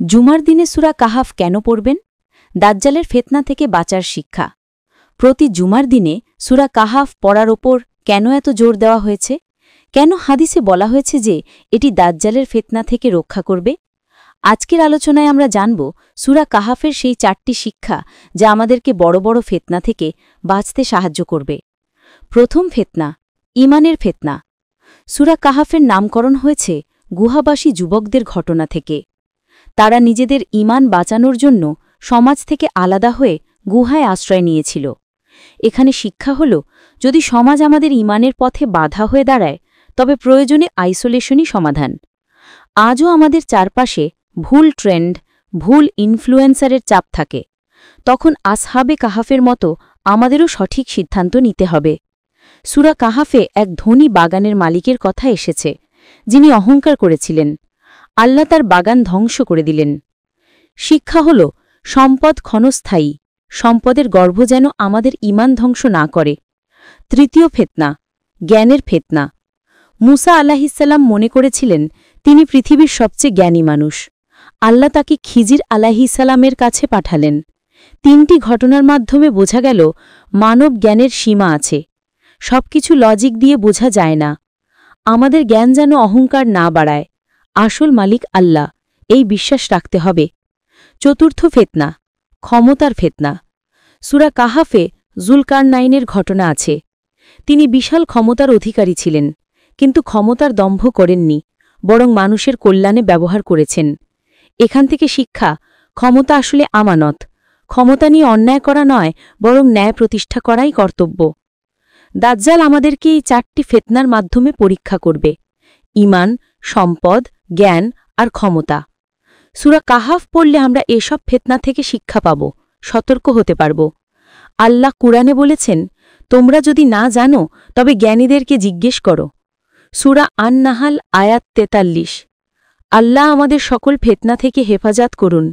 জুমার দিনে সূরা কাহাফ কেন পড়বেন? দাজ্জালের ফিতনা থেকে বাঁচার শিক্ষা। প্রতি জুমার দিনে সূরা কাহাফ পড়ার ওপর কেন এত জোর দেওয়া হয়েছে? কেন হাদিসে বলা হয়েছে যে এটি দাজ্জালের ফিতনা থেকে রক্ষা করবে? আজকের আলোচনায় আমরা জানব সূরা কাহাফের সেই 4টি শিক্ষা যা আমাদেরকে বড় বড় ফিতনা থেকে বাঁচতে সাহায্য করবে। প্রথম ফিতনা, ঈমানের ফিতনা। সূরা কাহাফের নামকরণ হয়েছে গুহাবাসী যুবকদের ঘটনা থেকে। তারা নিজেদের ঈমান বাঁচানোর জন্য সমাজ থেকে আলাদা হয়ে গুহায় আশ্রয় নিয়েছিল। এখানে শিক্ষা হল, যদি সমাজ আমাদের ঈমানের পথে বাধা হয়ে দাঁড়ায়, তবে প্রয়োজনে আইসোলেশনই সমাধান। আজও আমাদের চারপাশে ভুল ট্রেন্ড, ভুল ইনফ্লুয়েন্সারের চাপ থাকে। তখন আসহাবে কাহাফের মতো আমাদেরও সঠিক সিদ্ধান্ত নিতে হবে। সূরা কাহাফে এক ধনী বাগানের মালিকের কথা এসেছে, যিনি অহংকার করেছিলেন। আল্লাহ তার বাগান ধ্বংস করে দিলেন। শিক্ষা হল, সম্পদ ক্ষণস্থায়ী, সম্পদের গর্ভ যেন আমাদের ঈমান ধ্বংস না করে। তৃতীয় ফিতনা, জ্ঞানের ফিতনা। মুসা আলাইহিসসালাম মনে করেছিলেন তিনি পৃথিবীর সবচেয়ে জ্ঞানী মানুষ। আল্লাহ তাকে খিজির আলাইহিসসালামের কাছে পাঠালেন। 3টি ঘটনার মাধ্যমে বোঝা গেল মানব জ্ঞানের সীমা আছে। সবকিছু লজিক দিয়ে বোঝা যায় না। আমাদের জ্ঞান যেন অহংকার না বাড়ায়। আসল মালিক আল্লাহ, এই বিশ্বাস রাখতে হবে। চতুর্থ ফিতনা, ক্ষমতার ফিতনা। সূরা কাহাফে যুলকারনাইনের ঘটনা আছে। তিনি বিশাল ক্ষমতার অধিকারী ছিলেন, কিন্তু ক্ষমতার দম্ভ করেননি, বরং মানুষের কল্যাণে ব্যবহার করেছেন। এখান থেকে শিক্ষা, ক্ষমতা আসলে আমানত। ক্ষমতা নিয়ে অন্যায় করা নয়, বরং ন্যায় প্রতিষ্ঠা করাই কর্তব্য। দাজ্জাল আমাদেরকে এই 4টি ফিতনার মাধ্যমে পরীক্ষা করবে: ঈমান, সম্পদ, জ্ঞান আর ক্ষমতা। সূরা কাহাফ পড়লে আমরা এসব ফিতনা থেকে শিক্ষা পাব, সতর্ক হতে পারব। আল্লাহ কুরআনে বলেছেন, তোমরা যদি না জানো তবে জ্ঞানীদেরকে জিজ্ঞেস করো। সূরা আন-নাহাল আয়াত 43। আল্লাহ আমাদের সকল ফিতনা থেকে হেফাজত করুন।